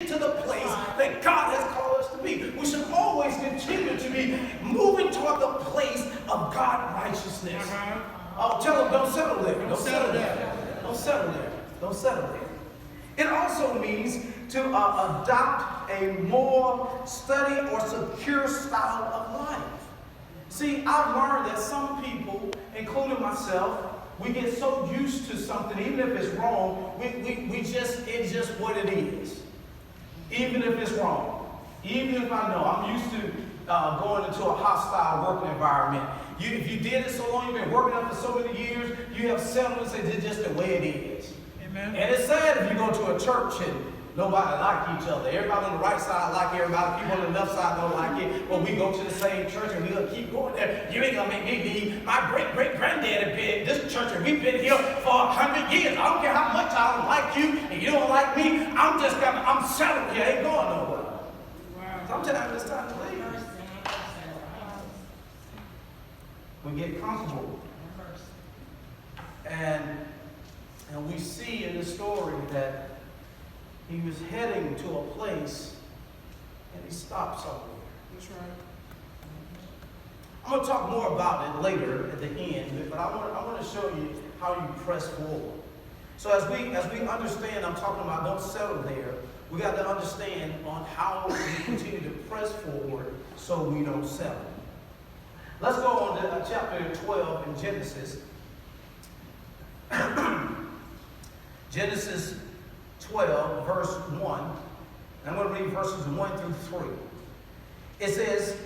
get to the place that God has called us to be. We should always continue to be moving toward the place of God righteousness. Oh, tell them, don't settle there. Don't settle there. Don't settle there. Don't settle there. It also means to adopt a more steady or secure style of life. See, I've learned that some people, including myself, we get so used to something, even if it's wrong, it's just what it is. Even if it's wrong. Even if I know, I'm used to going into a hostile working environment. If you did it so long, you've been working up for so many years, you have settled and said, this is just the way it is. Amen. And it's sad if you go to a church and nobody like each other. Everybody on the right side like everybody. People on the left side don't like it. But we go to the same church and we'll keep going there. You ain't going to make me leave. My great-great-granddaddy been this church and we've been here for 100 years. I don't care how much I don't like you and you don't like me. I'm settled here. I ain't going nowhere. Wow. Sometimes it's time to leave. We get comfortable. And we see in the story that he was heading to a place and he stopped somewhere. That's right. I'm going to talk more about it later at the end, but I want to show you how you press forward. So as we understand, I'm talking about don't settle there. We got to understand on how we continue to press forward so we don't settle. Let's go on to chapter 12 in Genesis. Genesis 12, verse 1. I'm going to read verses 1 through 3. It says,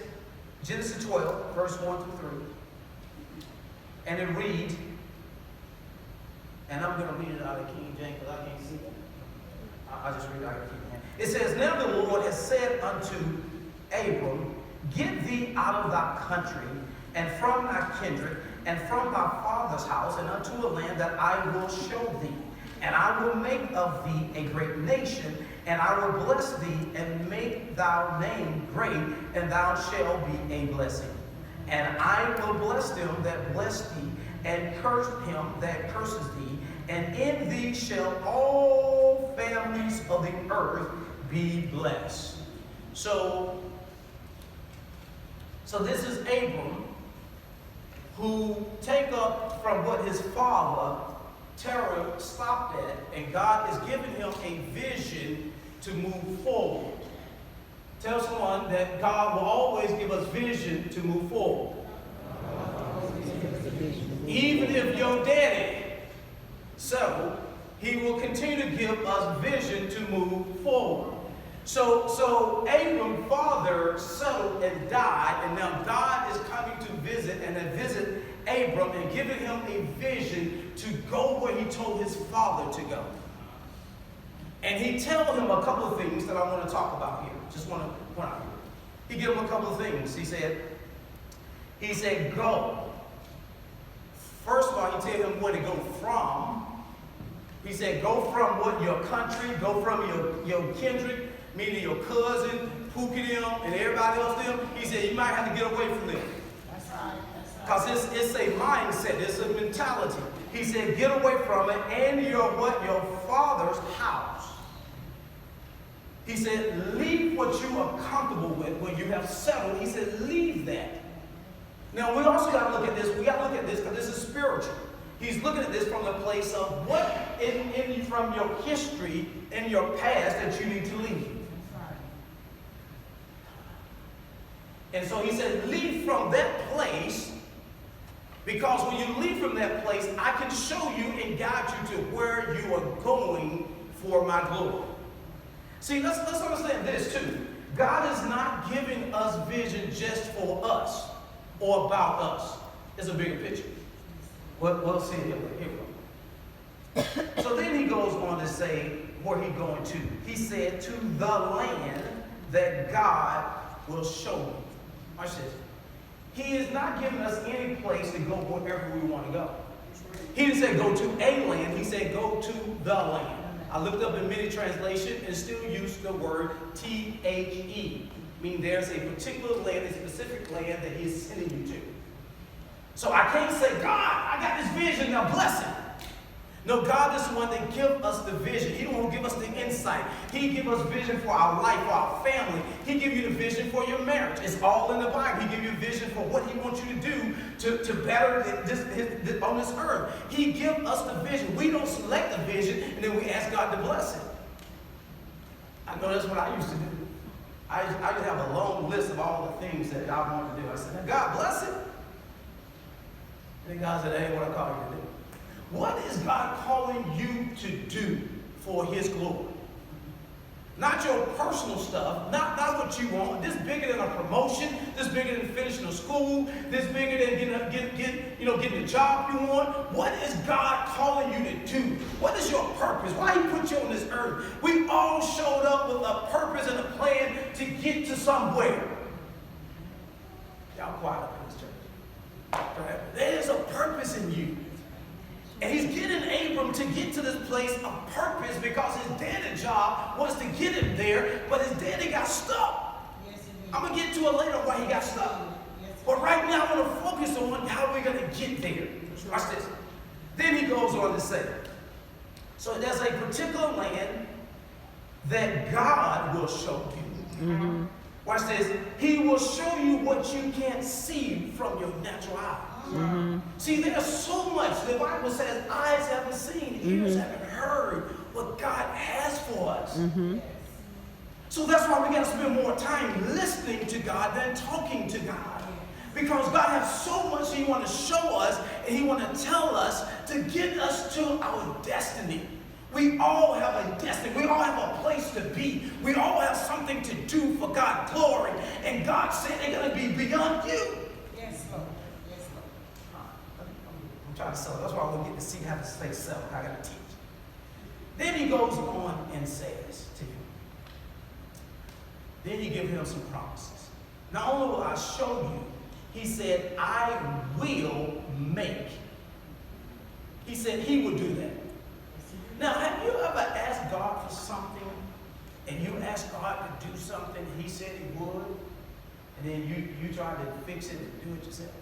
Genesis 12, verse 1 through 3. And it reads, and I'm going to read it out of King James because I can't see it. I'll just read it out of King James. It says, now the Lord has said unto Abram, get thee out of thy country, and from thy kindred, and from thy father's house, and unto a land that I will show thee. And I will make of thee a great nation, and I will bless thee, and make thy name great, and thou shalt be a blessing. And I will bless them that bless thee, and curse him that curses thee, and in thee shall all families of the earth be blessed. So this is Abram, who take up from what his father Terah stopped at, and God is giving him a vision to move forward. Tell someone that God will always give us vision to move forward. Even if your daddy settled, he will continue to give us vision to move forward. So Abram's father settled and died, and now God is coming to visit Abram and giving him a vision to go where he told his father to go. And he tells him a couple of things that I want to talk about here. Just want to point out here. He gave him a couple of things. He said, go. First of all, he told him where to go from. He said, go from what your country, go from your kindred, meaning your cousin, Pookie them, and everybody else them. He said, you might have to get away from them. That's right. Because it's a mindset, it's a mentality. He said, get away from it and your father's house. He said, leave what you are comfortable with, when you have settled. He said, leave that. Now, we also got to look at this. We got to look at this because this is spiritual. He's looking at this from the place of what from your history and your past that you need to leave. And so he said, leave from that place, because when you leave from that place, I can show you and guide you to where you are going for my glory. See, let's understand this too. God is not giving us vision just for us or about us. It's a bigger picture. We'll see it here. So then he goes on to say where he's going to. He said, to the land that God will show you. Watch this. He is not giving us any place to go wherever we want to go. He didn't say go to a land. He said go to the land. I looked up in many translations and still use the word T-H-E. Meaning there's a particular land, a specific land that he is sending you to. So I can't say, God, I got this vision, now bless it. No, God is the one that gives us the vision. He don't give us the insight. He gives us vision for our life, for our family. He gives you the vision for your marriage. It's all in the Bible. He gives you a vision for what he wants you to do to better this on this earth. He gives us the vision. We don't select the vision and then we ask God to bless it. I know that's what I used to do. I used to have a long list of all the things that God wanted to do. I said, now God bless it. And God said, that ain't what I call you to do. What is God calling you to do for his glory? Not your personal stuff, not what you want. This bigger than a promotion, this bigger than finishing a school, this bigger than getting the job you want. What is God calling you to do? What is your purpose? Why he put you on this earth? We all showed up with a purpose and a plan to get to somewhere. Y'all quiet up in this church. Right? There's a purpose in you. And he's getting Abram to get to this place of purpose because his daddy's job was to get him there, but his daddy got stuck. Yes, I'm going to get to it later why he got stuck. Yes, but right now I want to focus on how we're going to get there. Watch this. Then he goes on to say, so there's a particular land that God will show you. Mm-hmm. Watch this. He will show you what you can't see from your natural eye. Mm-hmm. See, there's so much. The Bible says eyes haven't seen, ears haven't heard what God has for us. Mm-hmm. So that's why we got to spend more time listening to God than talking to God. Because God has so much he wants to show us and he wants to tell us to get us to our destiny. We all have a destiny. We all have a place to be. We all have something to do for God's glory. And God said they're going to be beyond you. Yes, Lord. I'm trying to sell it. That's why I won't get to see how to stay sell. I got to teach. Then he goes on and says to him. Then he gives him some promises. Not only will I show you, he said, I will make. He said he will do that. Now, have you ever asked God for something and you asked God to do something and he said he would, and then you tried to fix it and do it yourself?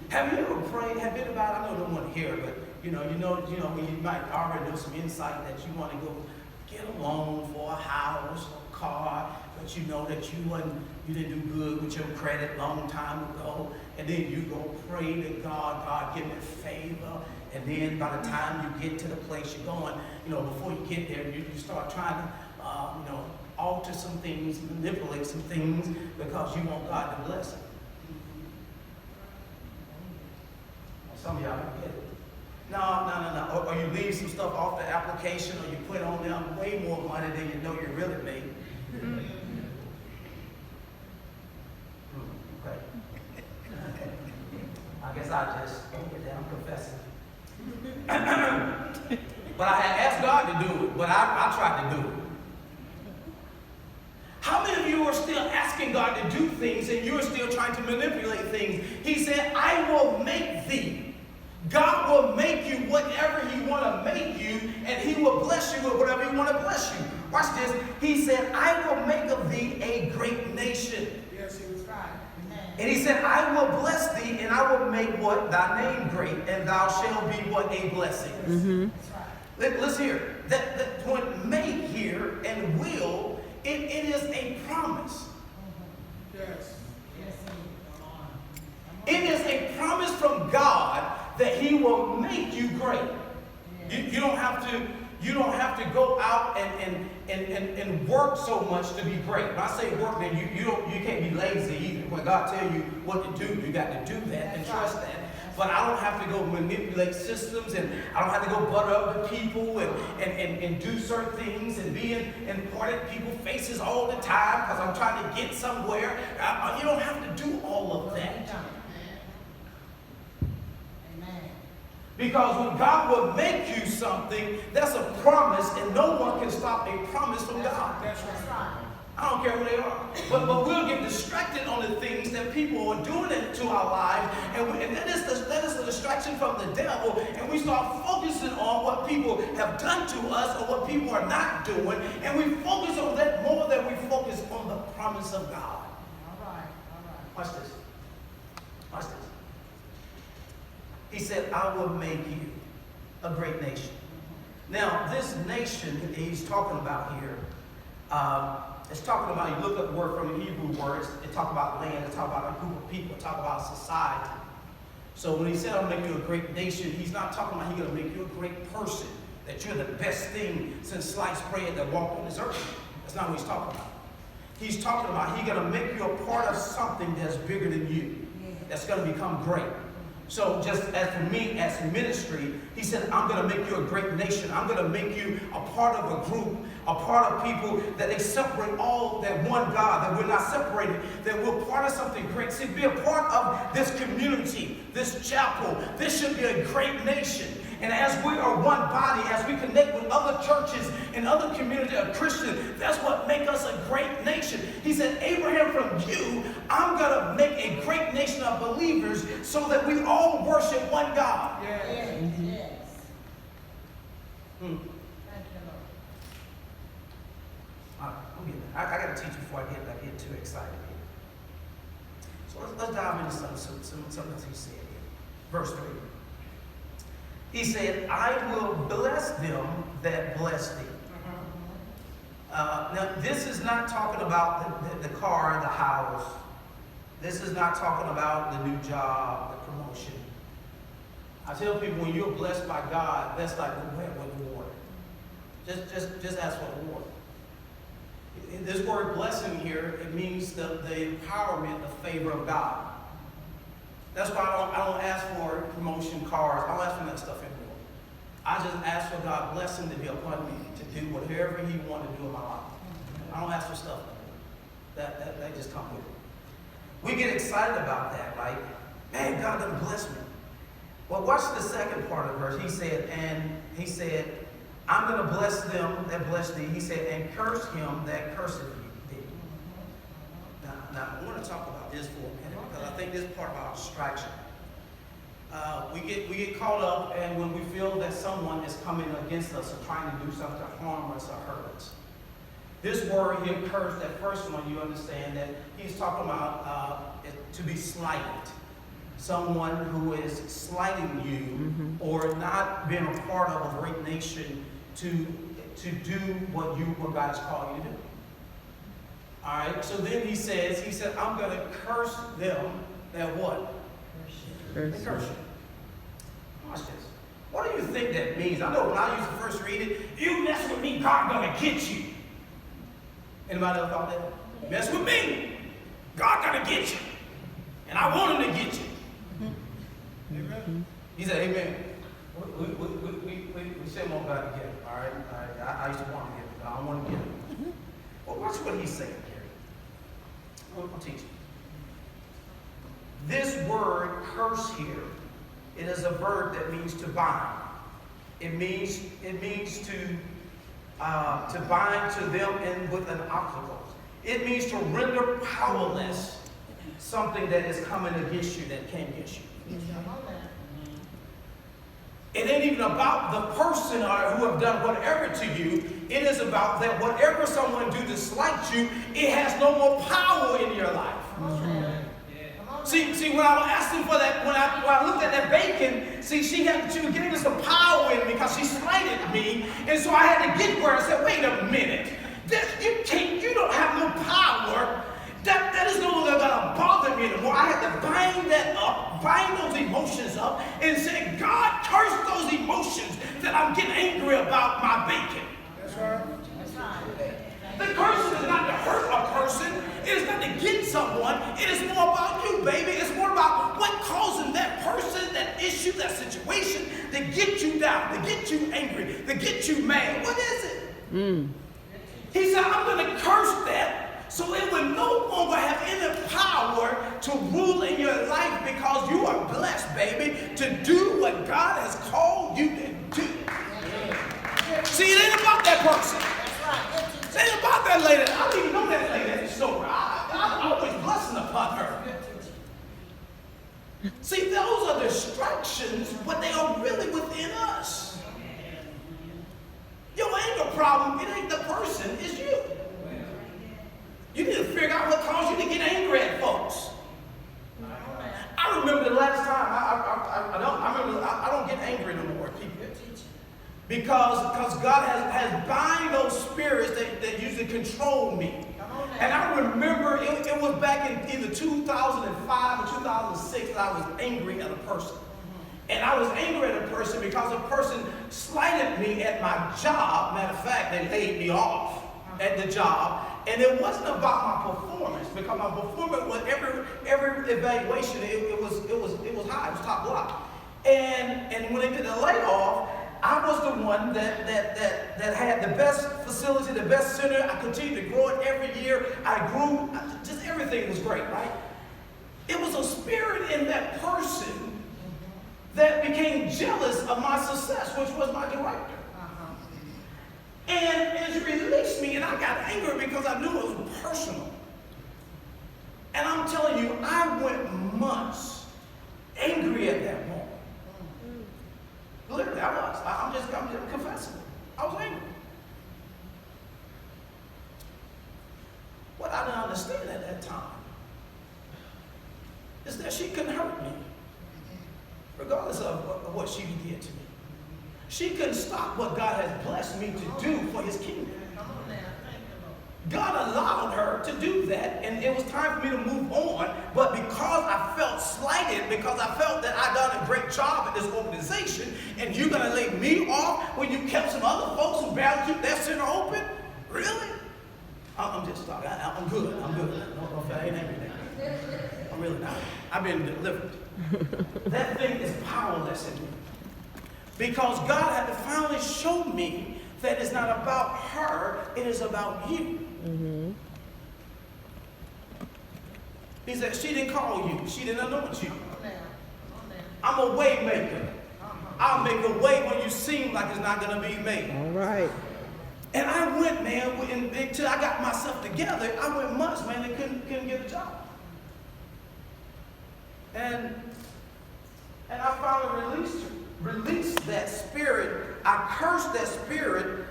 Have you ever prayed? Have anybody? I know you don't want to hear it, but you know, when you might already know some insight that you want to go get a loan for a house or a car, but you know that you didn't do good with your credit a long time ago, and then you go pray to God, God give me favor, and then by the time you get to the place you're going, before you get there, you start trying to, alter some things, manipulate some things because you want God to bless it. Some of y'all don't get it. No. Or you leave some stuff off the application, or you put on them way more money than you know you really made. Okay. I guess I just don't get that. I'm confessing. But I had asked God to do it, but I tried to do it. How many of you are still asking God to do things and you're still trying to manipulate things? He said, I will make thee. God will make you whatever he want to make you, and he will bless you with whatever he want to bless you. Watch this. He said, I will make of thee a great nation. Yes, he was right. And he said, I will bless thee, and I will make what? Thy name great, and thou shalt be what? A blessing. Mm-hmm. That's right. Let's hear. That point made here and will, it is a promise. Yes. It is a promise from God that he will make you great. You don't have to go out and work so much to be great. When I say work, then you can't be lazy either. When God tells you what to do, you got to do that and trust that. But I don't have to go manipulate systems, and I don't have to go butter up with people and do certain things and be in part of people's faces all the time because I'm trying to get somewhere. You don't have to do all of that. Because when God will make you something, that's a promise, and no one can stop a promise from God. That's right. I don't care who they are. But we'll get distracted on the things that people are doing to our lives, and that is the distraction from the devil, and we start focusing on what people have done to us or what people are not doing, and we focus on that more than we focus on the promise of God. All right. Watch this. He said, I will make you a great nation. Now, this nation he's talking about here, it's talking about, you look at the word from the Hebrew words, it talk about land, it talk about a group of people, it talk about society. So when he said, I'll make you a great nation, he's not talking about he's going to make you a great person, that you're the best thing since sliced bread that walked on this earth. That's not what he's talking about. He's talking about he's going to make you a part of something that's bigger than you, that's going to become great. So just as for me, as ministry, he said, I'm going to make you a great nation. I'm going to make you a part of a group, a part of people that they separate all that one God, that we're not separated, that we're part of something great. See, be a part of this community, this chapel. This should be a great nation. And as we are one body, as we connect with other churches and other communities of Christians, that's what makes us a great nation. He said, Abraham, from you, I'm going to make a great nation of believers so that we all worship one God. Yes. Yes. Thank you, Lord. I got to teach before I get too excited here. So let's dive into something else he said here. Verse 3. He said, I will bless them that bless thee. Now, this is not talking about the car, the house. This is not talking about the new job, the promotion. I tell people, when you're blessed by God, that's like the wet with the water. Just ask for the water. This word blessing here, it means the empowerment, the favor of God. That's why I don't ask for promotion, cars. I don't ask for that stuff anymore. I just ask for God blessing to be upon me, to do whatever he wants to do in my life. I don't ask for stuff anymore. That just come with it. We get excited about that, like, man, God done bless me. Well, watch the second part of the verse. He said, I'm going to bless them that bless thee. He said, and curse him that curseth thee. Now, I want to talk about this for a minute, because I think this is part of our distraction. We get caught up, and when we feel that someone is coming against us or trying to do something to harm us or hurt us. This word here, curse, that first one, you understand that he's talking about to be slighted. Someone who is slighting you or not being a part of a great nation to do what God has called you to do. All right, so then he said, I'm going to curse them that what? Curse you. Watch this. What do you think that means? I know when I used to first read it, you mess with me, God going to get you. Anybody else thought that? Mess with me, God going to get you. And I want him to get you. Amen. He said, amen. We said more about together. All right. I used to want to get it, but I don't want to get it. Well, watch what he's saying, Gary. I'll teach you. This word curse here, it is a verb that means to bind. It means to bind to them and with an obstacle. It means to render powerless something that is coming against you, that came against you. It ain't even about the person or who have done whatever to you. It is about that whatever someone do to slight you, it has no more power in your life. See, when I was asking for that, when I looked at that bacon, see, she was getting some power in me because she slighted me. And so I had to get where I said, wait a minute. You don't have no power. That is no longer going to bother me anymore. I had to bind that up, bind those emotions up, and say, God, curse those emotions that I'm getting angry about my bacon. That's right. The curse is not to hurt a person. It is not to get someone. It is more about you, baby. It's more about what causing that person, that issue, that situation to get you down, to get you angry, to get you mad. What is it? He said, I'm going to curse that so it will no longer have any power to rule in your life because you are blessed, baby, to do what God has called you to do. See, it ain't about that person. It ain't about that lady. I don't even know that lady at the store. I'm always blessing upon her. See, those are distractions, but they are really within us. Your anger problem, it ain't the person, it's you. You need to figure out what caused you to get angry at folks. I remember the last time, I don't get angry no more at people. because God has bind those spirits that used to control me. And I remember it was back in either 2005 or 2006 that I was angry at a person. And I was angry at a person because a person slighted me at my job. Matter of fact, they laid me off at the job. And it wasn't about my performance, because my performance was every evaluation, it was high, it was top block. And when they did the layoff, I was the one that had the best facility, the best center. I continued to grow it every year. I grew, just everything was great, right? It was a spirit in that person that became jealous of my success, which was my director. And it released me, and I got angry because I knew it was personal. And I'm telling you, I went months angry at that moment. Literally, I was. I'm just confessing it. I was angry. What I didn't understand at that time is that she couldn't hurt me, regardless of what she did to me. She couldn't stop what God has blessed me to do for his kingdom. God allowed her to do that, and it was time for me to move on. But because I felt slighted, because I felt that I'd done a great job at this organization, and you're going to lay me off when you kept some other folks who barely keep their center open? Really? I'm just talking. I'm good. I'm good. I ain't angry now. I'm really not. I've been delivered. That thing is powerless in me. Because God had to finally show me that it's not about her, it is about you. Mm-hmm. He said, she didn't call you. She didn't anoint you. I'm a way maker. I'll make a way when you seem like it's not going to be made. All right. And I went, man, until I got myself together. I went months, man, and couldn't get a job. And I finally released that spirit. I cursed that spirit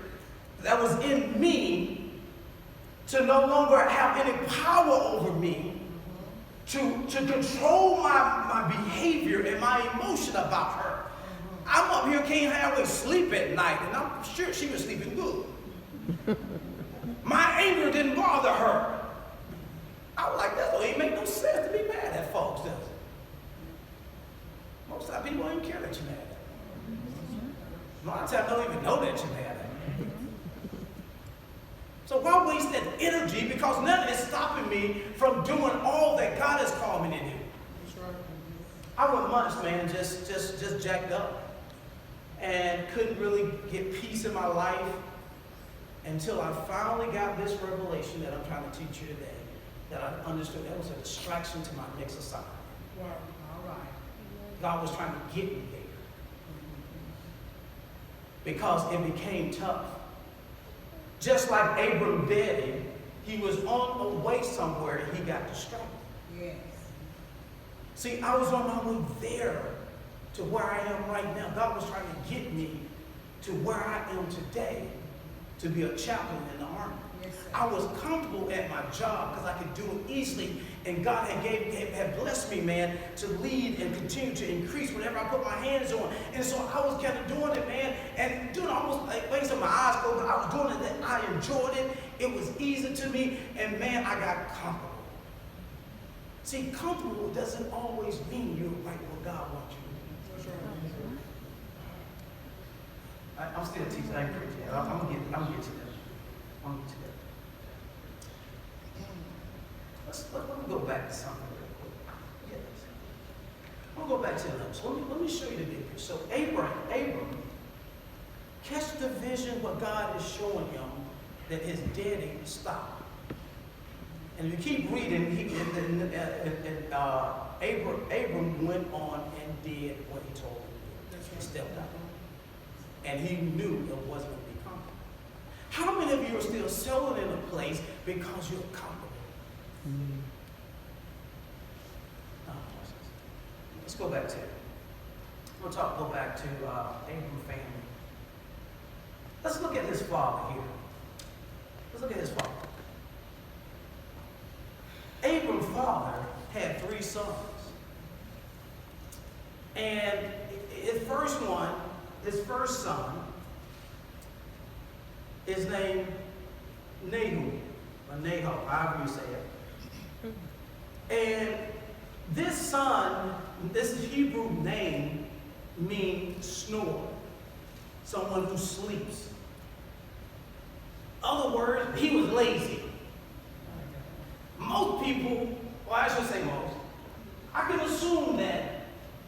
that was in me to no longer have any power over me, to control my behavior and my emotion about her. I'm up here, can't hardly sleep at night, and I'm sure she was sleeping good. My anger didn't bother her. I was like, that don't even make no sense to be mad at folks, does it? Most of the people don't even care that you're mad at them. A lot of times they don't even know that you're mad at them. So why waste that energy? Because nothing is stopping me from doing all that God has called me to do. I went months, man, just jacked up, and couldn't really get peace in my life until I finally got this revelation that I'm trying to teach you today. That I understood that was a distraction to my next assignment. All right. God was trying to get me there. Because it became tough. Just like Abram's daddy, he was on a way somewhere and he got distracted. Yes. See, I was on my way there to where I am right now. God was trying to get me to where I am today, to be a chaplain in the army. Yes, I was comfortable at my job because I could do it easily, and God had blessed me, man, to lead and continue to increase whatever I put my hands on. And so I was kind of doing it, man, and doing almost like things in my eyes closed, but I was doing it that I enjoyed it. It was easy to me, and man, I got comfortable. See, comfortable doesn't always mean you're right where God wants you to be. I'm still teaching. I ain't preaching. I'm gonna get to that. I'm gonna get to that. Let me go back to something real quick. Yes. I'm gonna go back to the notes. Let me show you the big picture. So Abram, catch the vision what God is showing him that his daddy stopped. And if you keep reading, Abram went on and did what he told him to do. He stepped out. And he knew it wasn't going to be comfortable. How many of you are still settling in a place because you're comfortable? Let's go back to it. We'll go back to Abram's family. Let's look at his father here. Let's look at his father. Abram's father had 3 sons. And his first son, is named Nahum, or Nahum, however you say it. And this son, this Hebrew name means snore, someone who sleeps. Other words, he was lazy. Most people, well, I should say most, I can assume that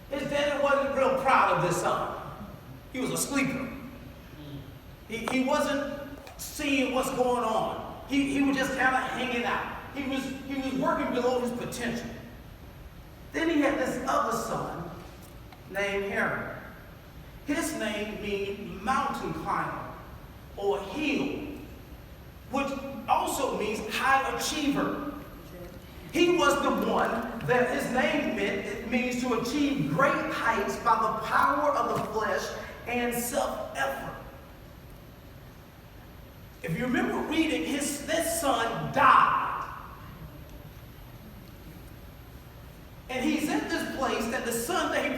his daddy wasn't real proud of this son. He was a sleeper. He wasn't seeing what's going on. He was just kind of hanging out. He was working below his potential. Then he had this other son named Aaron. His name means mountain climber or hill, which also means high achiever. He was the one that his name meant. It means to achieve great heights by the power of the flesh and self-effort. If you remember reading, this son died. And he's in this place that the son that he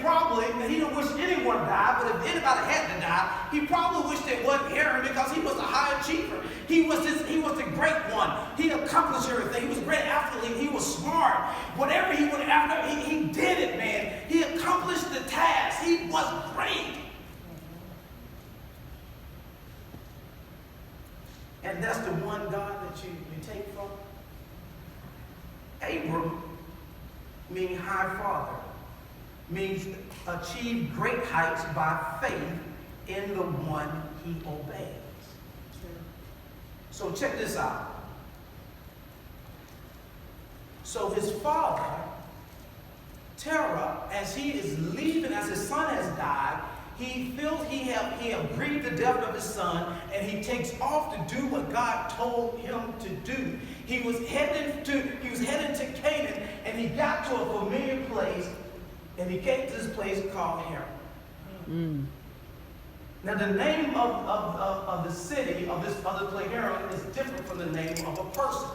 didn't wish anyone died, but if anybody had to die, he probably wished it wasn't Aaron because he was a high achiever. He was the great one. He accomplished everything. He was a great athlete. He was smart. Whatever he went after, he did it, man. He accomplished the task. He was great. And that's the one God that you take from. Abram means high father, means achieve great heights by faith in the one he obeys. So check this out. So his father, Terah, as he is leaving, as his son has died, he feels he have grieved the death of his son, and he takes off to do what God told him to do. He was heading to Canaan, and he got to a familiar place, and he came to this place called Haran. Now the name of the city of this other place, Haran, is different from the name of a person.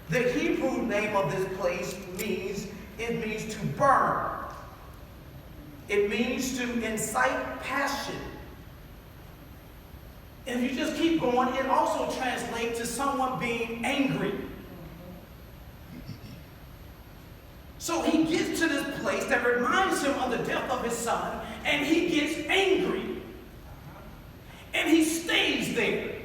The Hebrew name of this place means to burn. It means to incite passion. And if you just keep going, it also translates to someone being angry. So he gets to this place that reminds him of the death of his son, and he gets angry. And he stays there.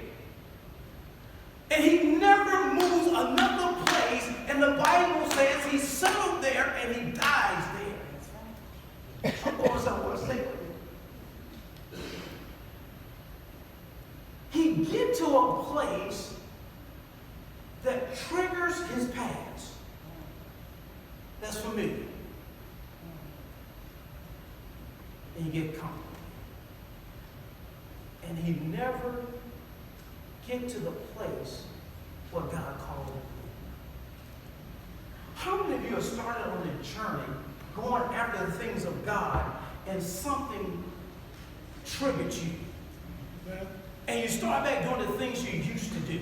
And he never moves another place, and the Bible says he settled there and he dies there. I'm going somewhere, stay with me. He gets to a place that triggers his past. That's familiar. And you get comfortable. And he never gets to the place where God called him. How many of you have started on a journey going after the things of God, and something triggered you? And you start back doing the things you used to do.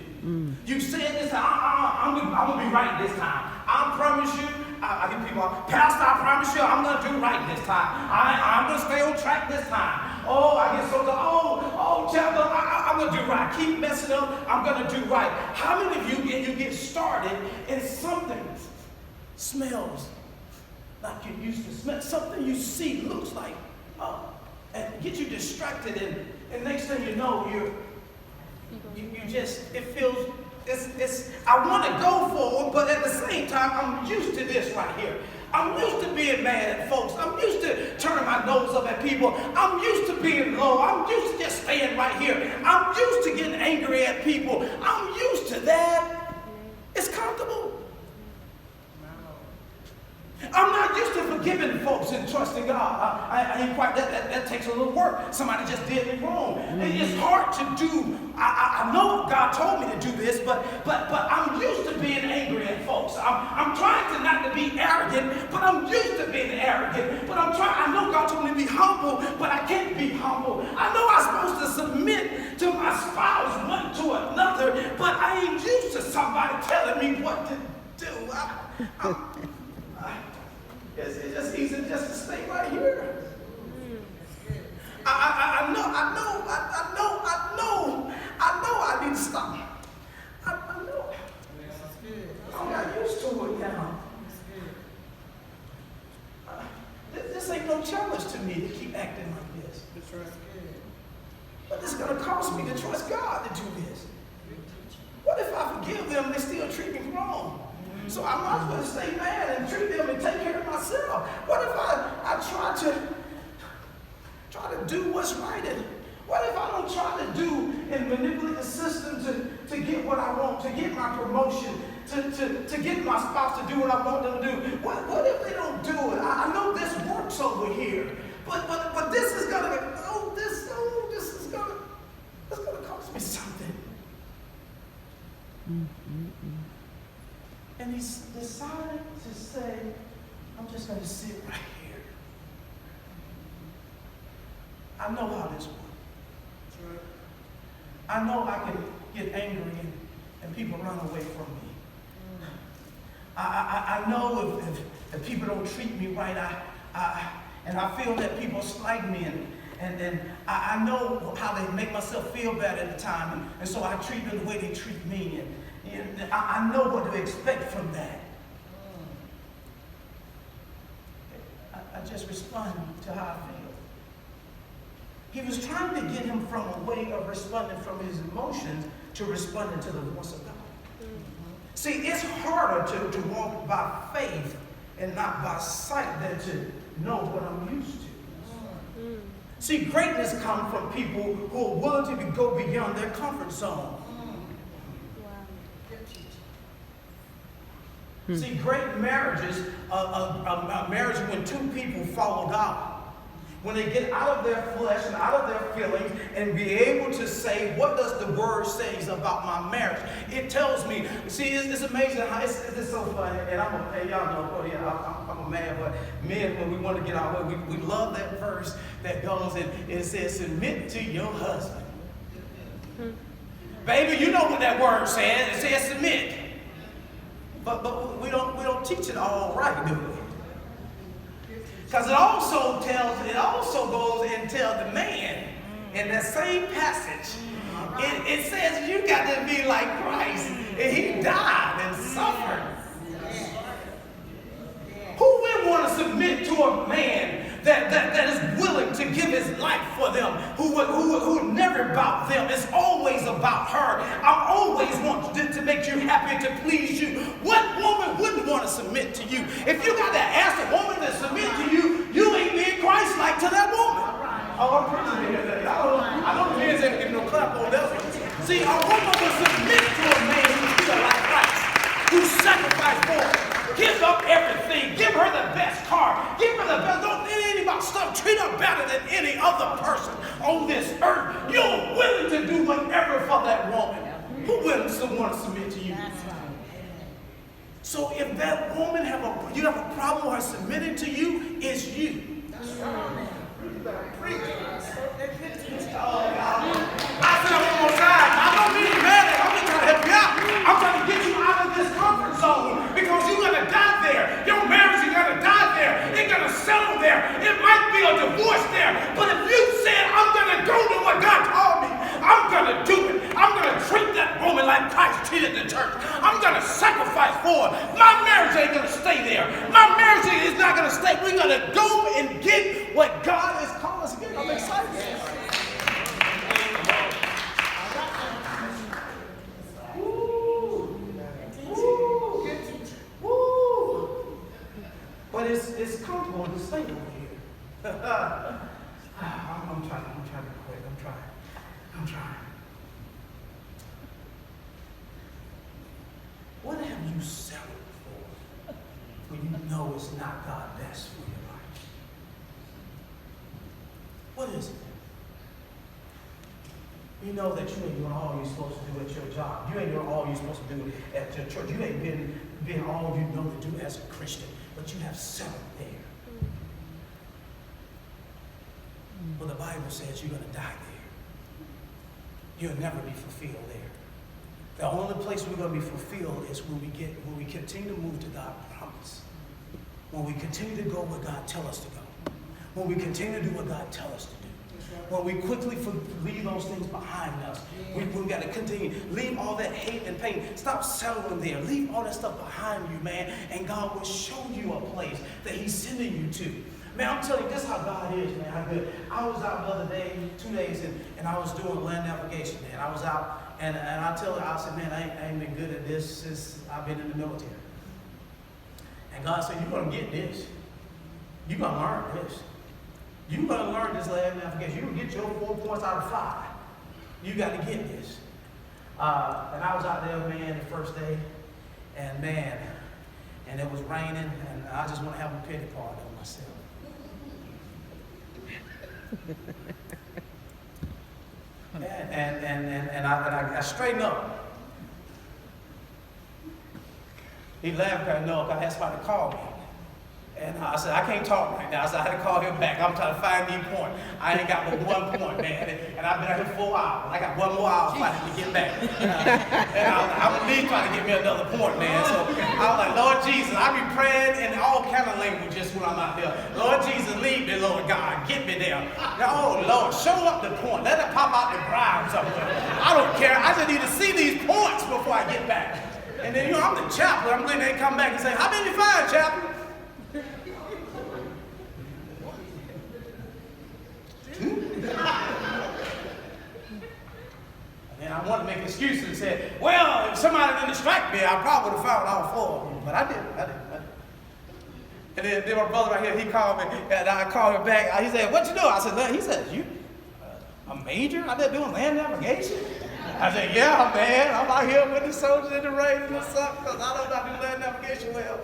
You said this time, I'm going to be right this time. I promise you, I get people, Pastor, I promise you, I'm going to do right this time. I'm going to stay on track this time. Oh, I get so chapter, I'm going to do right. Keep messing up, I'm going to do right. How many of you get started and something smells like you used to smell? Something you see looks like, and get you distracted, and next thing you know, I want to go forward, but at the same time, I'm used to this right here. I'm used to being mad at folks. I'm used to turning my nose up at people. I'm used to being low. I'm used to just staying right here. I'm used to getting angry at people. I'm used to that. It's comfortable. I'm not used to forgiving folks and trusting God. I ain't quite, that takes a little work. Somebody just did me wrong. It's hard to do. I know God told me to do this, but I'm used to being angry at folks. I'm trying to not to be arrogant, but I'm used to being arrogant. But I know God told me to be humble, but I can't be humble. I know I'm supposed to submit to my spouse one to another, but I ain't used to somebody telling me what to do. It's just easy just to stay right here. I know acting like this. That's right. But it's going to cost me to trust God to do this. What if I forgive them and they still treat me wrong? So I might as well stay mad and treat them and take care of myself. What if I try to do what's right? And what if I don't try to do and manipulate the system to get what I want, to get my promotion, to get my spouse to do what I want them to do? What if they don't do it? I know this works over here, but this is gonna it's gonna cost me something. And he decided to say, I'm just going to sit right here. I know how this works. I know I can get angry and people run away from me. I know if people don't treat me right, and I feel that people slight me, and I know how they make myself feel bad at the time, and so I treat them the way they treat me, and I know what to expect from that. I just respond to how I feel. He was trying to get him from a way of responding from his emotions to responding to the voice of God. See, it's harder to walk by faith and not by sight than to know what I'm used to. See, greatness comes from people who are willing to go beyond their comfort zone. See, great marriages, a marriage when two people follow God. When they get out of their flesh and out of their feelings and be able to say, what does the word say about my marriage? It tells me, see, it's amazing how it's so funny. And y'all know, oh yeah, I'm a man, but men, when we want to get our way, we love that verse that goes and it says, submit to your husband. Baby, you know what that word says. It says submit. But we don't teach it all right, do we? Because it also goes and tells the man in that same passage. It says you got to be like Christ, and he died and suffered. Who would want to submit to a man that is willing to give his life for them, who never about them? It's always about her. I always want to make you happy, to please you. What woman wouldn't want to submit to you? If you got to ask a woman to submit to you, you ain't being Christ-like to that woman. Oh, I'm preaching here. I don't men's ain't giving no clap on that one. See, a woman will submit to a man who's still like Christ, who sacrificed for her. Give up everything. Give her the best car. Give her the best. Don't think about stuff. Treat her better than any other person on this earth. You're willing to do whatever for that woman. Who wouldn't want to submit to you? So if that woman you have a problem with her submitting to you, it's you. That's right. Preach. Oh, God. I said it one more time. I don't mean you mad at. I'm just trying to help you out. I'm trying to get you out of this comfort zone because you're going to die there. Your marriage is going to die there. It's going to settle there. It might be a divorce there. But if you said, I'm going to go to what God called me, I'm going to do it. I'm going to treat that woman like Christ treated the church. I'm going to sacrifice for her. My marriage ain't going to stay there. My marriage is not going to stay. We're going to go and get what God has called us to get. I'm excited. But it's comfortable to stay over here. I'm trying to quit. I'm trying. What have you settled for when you know it's not God's best for your life? What is it? You know that you ain't doing all you're supposed to do at your job. You ain't doing all you're supposed to do at your church. You ain't been all you know to do as a Christian. But you have settled there. Well, the Bible says you're going to die there. You'll never be fulfilled there. The only place we're going to be fulfilled is when we continue to move to God's promise. When we continue to go where God tells us to go. When we continue to do what God tells us to do. When we quickly leave those things behind us. We've got to continue. Leave all that hate and pain. Stop settling there. Leave all that stuff behind you, man. And God will show you a place that he's sending you to. Man, I'm telling you, this is how God is, man, how good. I was out the other day, 2 days, and I was doing land navigation, man. I was out, and I tell her, I said, man, I ain't been good at this since I've been in the military. And God said, you're going to get this. You're going to learn this. You're going to learn this land navigation. You're going to get your 4 points out of 5. You got to get this. And I was out there, man, the first day, and man, and it was raining, and I just want to have a pity party on myself. and I straightened up. He laughed at me, I had somebody call me. And I said, I can't talk right now. So I had to call him back. I'm trying to find the point. I ain't got but 1 point, man. And I've been out here 4 hours. I got 1 more hour fighting to get back. And I'm at least trying to get me another point, man. So I was like, Lord Jesus, I be praying in all kind of languages when I'm out there. Lord Jesus, lead me, Lord God. Get me there. Oh, Lord, show up the point. Let it pop out the ground somewhere. I don't care. I just need to see these points before I get back. And then, I'm the chaplain. I'm going to come back and say, how many you find, chaplain? And I wanted to make excuses and say, well, if somebody didn't strike me, I probably would have found all 4 of them. But I didn't. And then my brother right here, he called me, and I called him back. He said, what you do? I said, he said, you a major out there doing land navigation? I said, yeah, man. I'm out here with the soldiers in the rain and the sun because I don't know how to do land navigation well.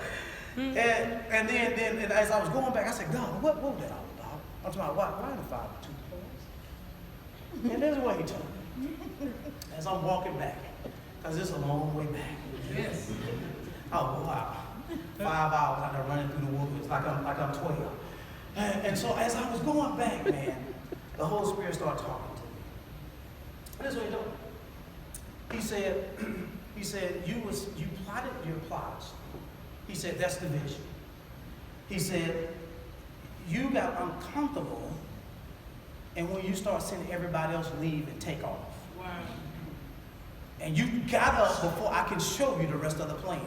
And then as I was going back, I said, God, what was that all about? I'm talking about, why the 5 2 points? And this is what he told me. As I'm walking back, because it's a long way back. Yes. Oh, wow. 5 hours out there running through the woods like I'm 12. And so as I was going back, man, the Holy Spirit started talking to me. And this is what he told me. He said, you plotted your plots. He said, that's the vision. He said, you got uncomfortable, and when you start seeing everybody else leave and take off. Wow. And you got up before I can show you the rest of the plan.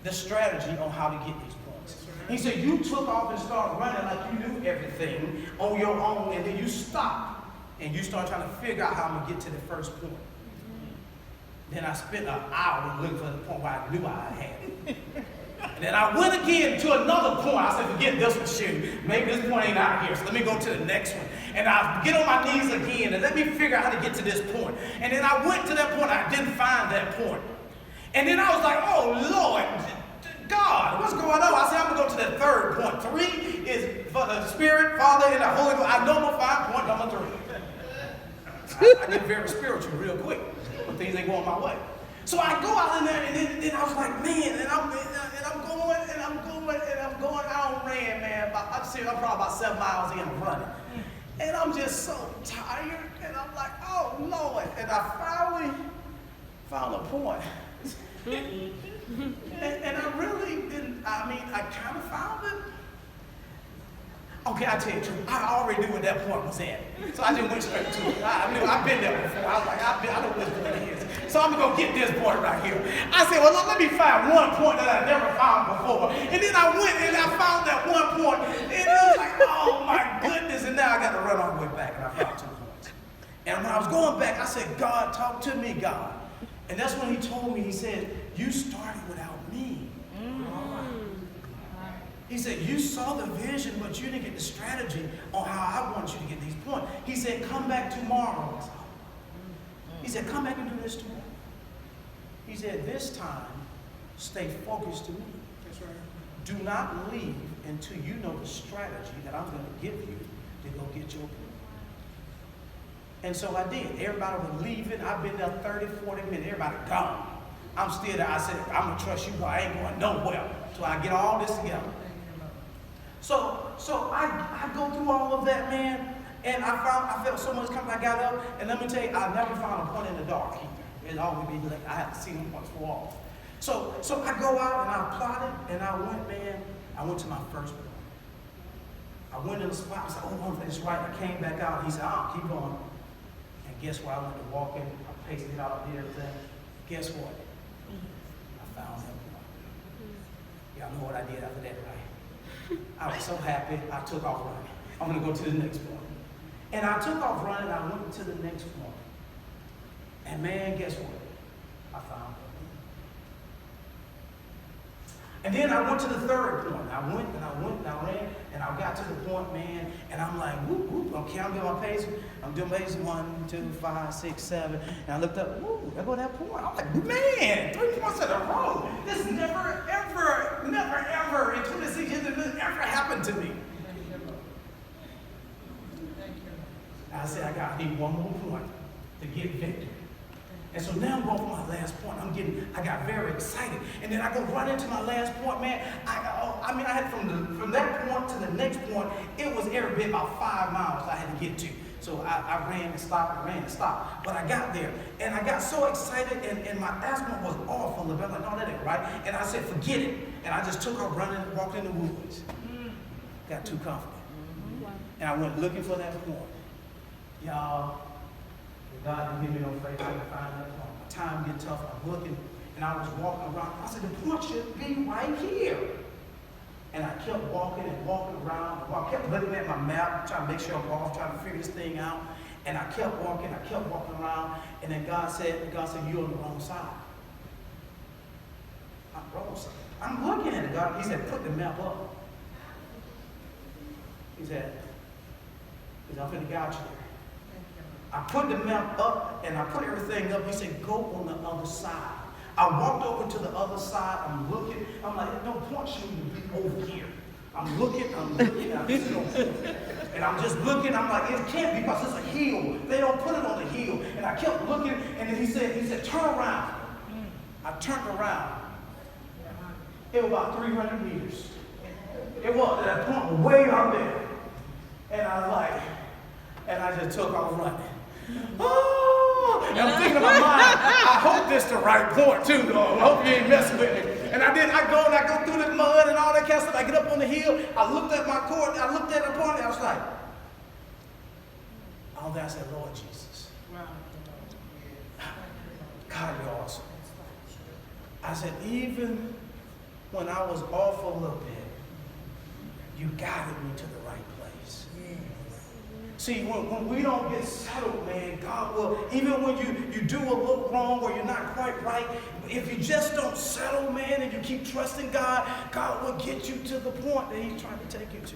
The strategy on how to get these points. He said, you took off and started running like you knew everything on your own, and then you stopped, and you start trying to figure out how I'm going to get to the first point. Then I spent an hour looking for the point where I knew I had it. And then I went again to another point. I said, forget this one, shoot. Maybe this point ain't out here, so let me go to the next one. And I get on my knees again, and let me figure out how to get to this point. And then I went to that point, I didn't find that point. And then I was like, oh, Lord, God, what's going on? I said, I'm going to go to the third point. 3 is for the Spirit, Father, and the Holy Ghost. I know I'm going to find point number 3. I get very spiritual real quick when things ain't going my way. So I go out in there, and then I was like, man, and I'm going. I don't ran, man. I'm probably about 7 miles in running. And I'm just so tired, and I'm like, oh, Lord. And I finally found a point. and I really didn't, I kind of found it. Okay, I'll tell you the truth. I already knew where that point was at. So I just went straight to it. I knew, I've been there before. I was like, I know which point it is. So I'm going to go get this point right here. I said, well, let me find one point that I never found before. And then I went and I found that one point. And it was like, oh my goodness. And now I got to run all the way back. And I found 2 points. And when I was going back, I said, God, talk to me, God. And that's when he told me, he said, you started without me. He said, you saw the vision, but you didn't get the strategy on how I want you to get these points. He said, come back tomorrow. He said, come back and do this tomorrow. He said, this time, stay focused to me. That's right. Do not leave until you know the strategy that I'm going to give you to go get your point. And so I did. Everybody was leaving. I've been there 30, 40 minutes. Everybody gone. I'm still there. I said, I'm going to trust you, but I ain't going nowhere until I get all this together. So I go through all of that, man, and I felt so much coming. I got up, and let me tell you, I never found a point in the dark either. It always be like I had to see them points for off. So I go out and I plotted, and I went to my first point. I went in the spot, I said, oh, it's right. I came back out, he said, keep going. And guess what? I went to walking, I pasted it out, did everything. Guess what? I found him. Y'all know what I did after that, right? I was so happy, I took off running. I'm going to go to the next point. And I took off running, I went to the next point. And man, guess what? I found it. And then I went to the third point. I went and I ran, and I got to the point, man, and I'm like, whoop, whoop, okay, I'm doing my pace. I'm doing pace 1, 2, 5, 6, 7. And I looked up, whoop, there go that point. I'm like, man, 3 points in a row. This never, ever in 26 years, this ever happened to me. I said, I need one more point to get victory. And so now I'm going for my last point. I got very excited. And then I go right into my last point, man. I had from that point to the next point, it was every bit about 5 miles I had to get to. So I ran and stopped, But I got there. And I got so excited, and my asthma was awful. I'm like, no, that ain't right. And I said, forget it. And I just took off running and walked in the woods. Got too confident. And I went looking for that point. Y'all, God didn't give me no faith. I didn't find that point. My time get tough. I'm looking, and I was walking around. I said, the point should be right here. And I kept walking and walking around. I kept looking at my map, trying to make sure I'm off, trying to figure this thing out. And I kept walking around. And then God said, you're on the wrong side. I'm wrong side. I'm looking at it, God. He said, put the map up. He said, I'm going to guide you there. I put the map up and I put everything up. He said, go on the other side. I walked over to the other side. I'm looking. I'm like, no point should even be over here. I'm looking. And I'm just looking. I'm like, it can't be because it's a hill. They don't put it on the hill. And I kept looking. And then he said, turn around. I turned around. It was about 300 meters. It was at that point way out there. And I was like, and I just took off running. Oh, and I'm thinking in my mind, I hope this the right point too, though. I hope you ain't messing with me. And I go through the mud and all that kind of stuff. I get up on the hill, I looked at my court, I looked at the point, and I was like, all that I said, Lord Jesus. God, you're awesome. I said, even when I was off a little bit, you guided me to the right place. See, when we don't get settled, man, God will, even when you do a little wrong or you're not quite right, if you just don't settle, man, and you keep trusting God, God will get you to the point that He's trying to take you to.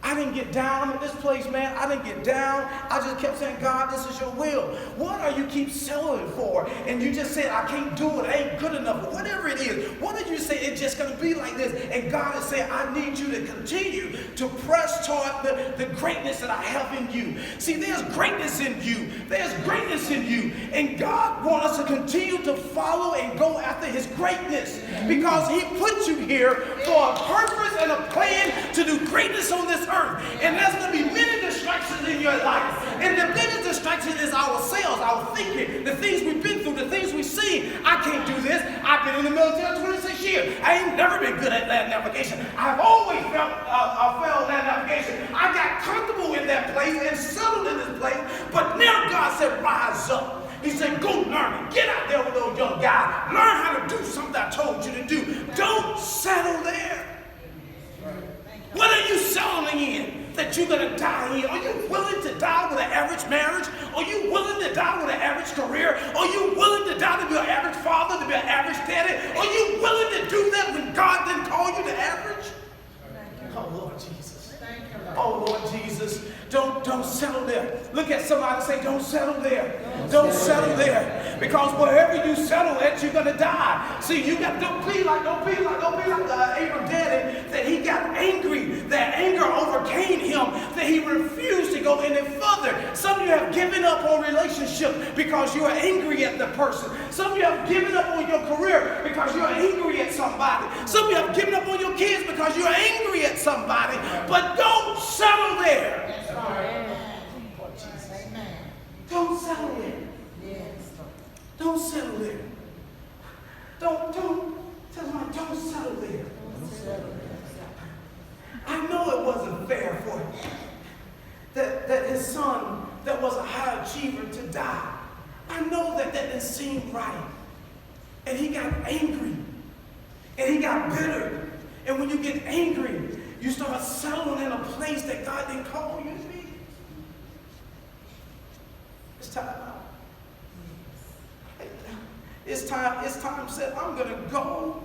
I didn't get down in this place, man. I didn't get down. I just kept saying, God, this is your will. What are you keep settling for? And you just said, I can't do it. I ain't good enough. Or whatever it is. What did you say? It's just going to be like this. And God is saying, I need you to continue to press toward the greatness that I have in you. See, there's greatness in you. There's greatness in you. And God wants us to continue to follow and go after His greatness. Because He put you here for a purpose and a plan to do greatness on this earth. And there's going to be many distractions in your life. And the biggest distraction is ourselves, our thinking, the things we've been through, the things we've seen. I can't do this. I've been in the military 26 years. I ain't never been good at land navigation. I've always failed land navigation. I got comfortable in that place and settled in this place. But now God said, rise up. He said, go learn it. Get out there with those young guys. Learn how to do something I told you to do. Don't settle there. What are you settling in that you're going to die in? Are you willing to die with an average marriage? Are you willing to die with an average career? Are you willing to die to be an average father, to be an average daddy? Are you willing to do that when God didn't call you to average? Oh, Lord Jesus. Oh, Lord Jesus. Don't settle there. Look at somebody and say, don't settle there. Don't settle there. Because wherever you settle at, you're going to die. See, you got don't be like Abraham daddy, that he got angry. That anger overcame him, that he refused to go any further. Some of you have given up on relationships because you are angry at the person. Some of you have given up on your career because you are angry at somebody. Some of you have given up on your kids because you are angry at somebody. But don't settle there. Don't settle there. Don't settle there. Don't tell somebody, don't settle there. I know it wasn't fair for him that his son that was a high achiever to die. I know that didn't seem right. And he got angry. And he got bitter. And And when you get angry, you start settling in a place that God didn't call you to be. It's time out. It's time to say, I'm going to go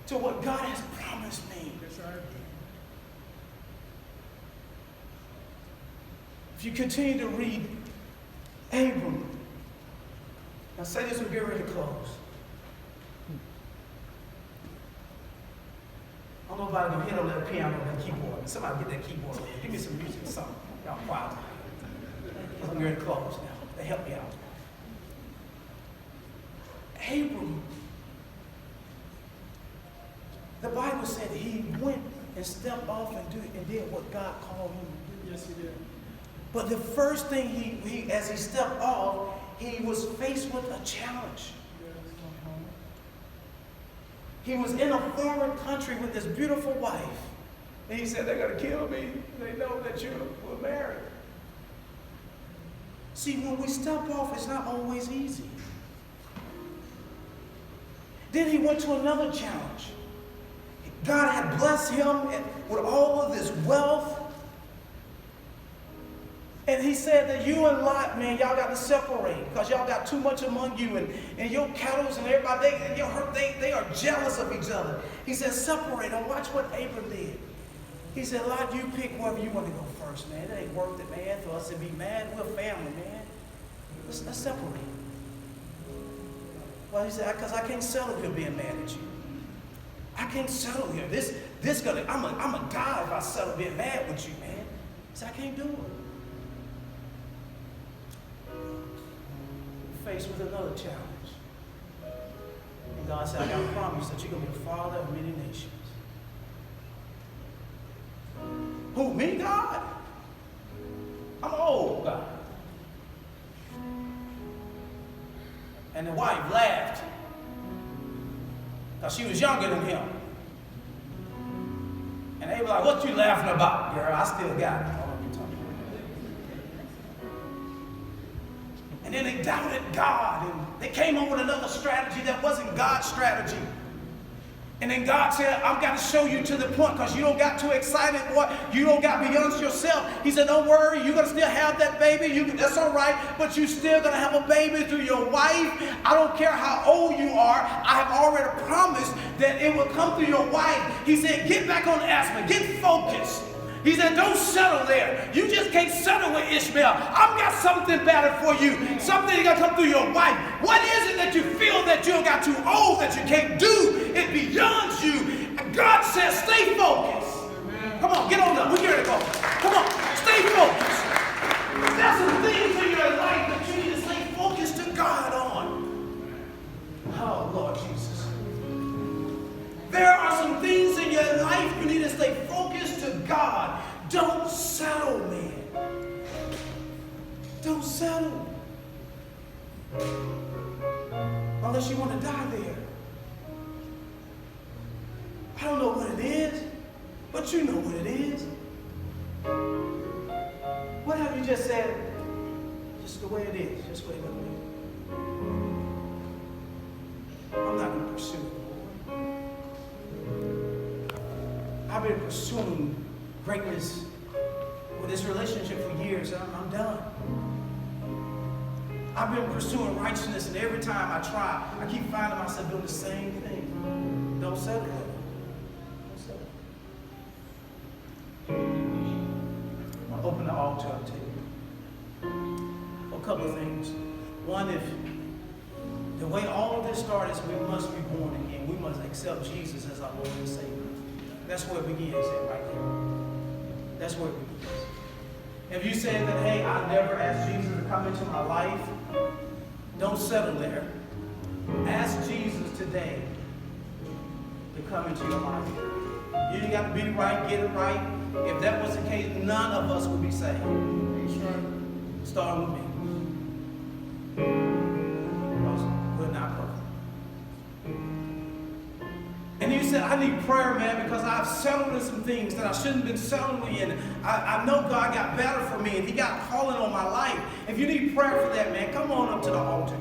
to what God has promised me. That's right. If you continue to read Abram, now say this, we'll get ready to close. I don't know if I'm going to hit on that piano or that keyboard. Somebody get that keyboard. Give me some music or something. Y'all quiet. I'm going to close now. They help me out. Abram, the Bible said he went and stepped off and did what God called him to do. Yes, he did. But the first thing he as he stepped off, he was faced with a challenge. He was in a foreign country with this beautiful wife. And he said, they're going to kill me. They know that you were married. See, when we step off, it's not always easy. Then he went to another challenge. God had blessed him with all of this wealth. And he said that you and Lot, man, y'all got to separate because y'all got too much among you. And your cattle and everybody, they are jealous of each other. He said, separate. And watch what Abram did. He said, Lot, you pick wherever you want to go first, man. It ain't worth it, man, for us to be mad. We're family, man. Let's separate. Well, he said, because I can't settle here being mad at you. I can't settle here. I'm gonna die if I settle being mad with you, man. He said, I can't do it. Faced with another challenge. And God said, I got to promise that you're going to be the father of many nations. Who, me, God? I'm old, God. And the wife laughed because she was younger than him. And they were like, what you laughing about, girl? I still got it. And then they doubted God, and they came up with another strategy that wasn't God's strategy. And then God said, I've got to show you to the point because you don't got too excited, boy. You don't got beyond yourself. He said, don't worry, you're going to still have that baby. That's all right, but you're still going to have a baby through your wife. I don't care how old you are. I have already promised that it will come through your wife. He said, get back on aspirin. Get focused. He said, don't settle there. You just can't settle with Ishmael. I've got something better for you. Something that's going to come through your wife. What is it that you feel that you got too old that you can't do? It beyond you. And God says, stay focused. Come on, get on up. We're here to go. Come on, stay focused. There's some things in your life that you need to stay focused to God on. Oh, Lord Jesus. There are some things in your life you need to stay focused to God. Don't settle, man. Don't settle. Unless you want to die there. I don't know what it is, but you know what it is. What have you just said? Just the way it is. Just the way it is. I'm not going to pursue it. I've been pursuing greatness with this relationship for years. I'm done. I've been pursuing righteousness, and every time I try, I keep finding myself doing the same thing. Don't settle there. Don't settle. I'm going to open the altar up to you. A couple of things. One, if the way all of this started is we must be born again. We must accept Jesus as our Lord and Savior. That's where it begins, right there. That's where it begins. If you say that, hey, I never asked Jesus to come into my life, don't settle there. Ask Jesus today to come into your life. You ain't got to be right, get it right. If that was the case, none of us would be saved. Start with me. Because we're not perfect. And you said, I need prayer, man, because I've settled in some things that I shouldn't have been settling in. I know God got better for me, and He got calling on my life. If you need prayer for that, man, come on up to the altar.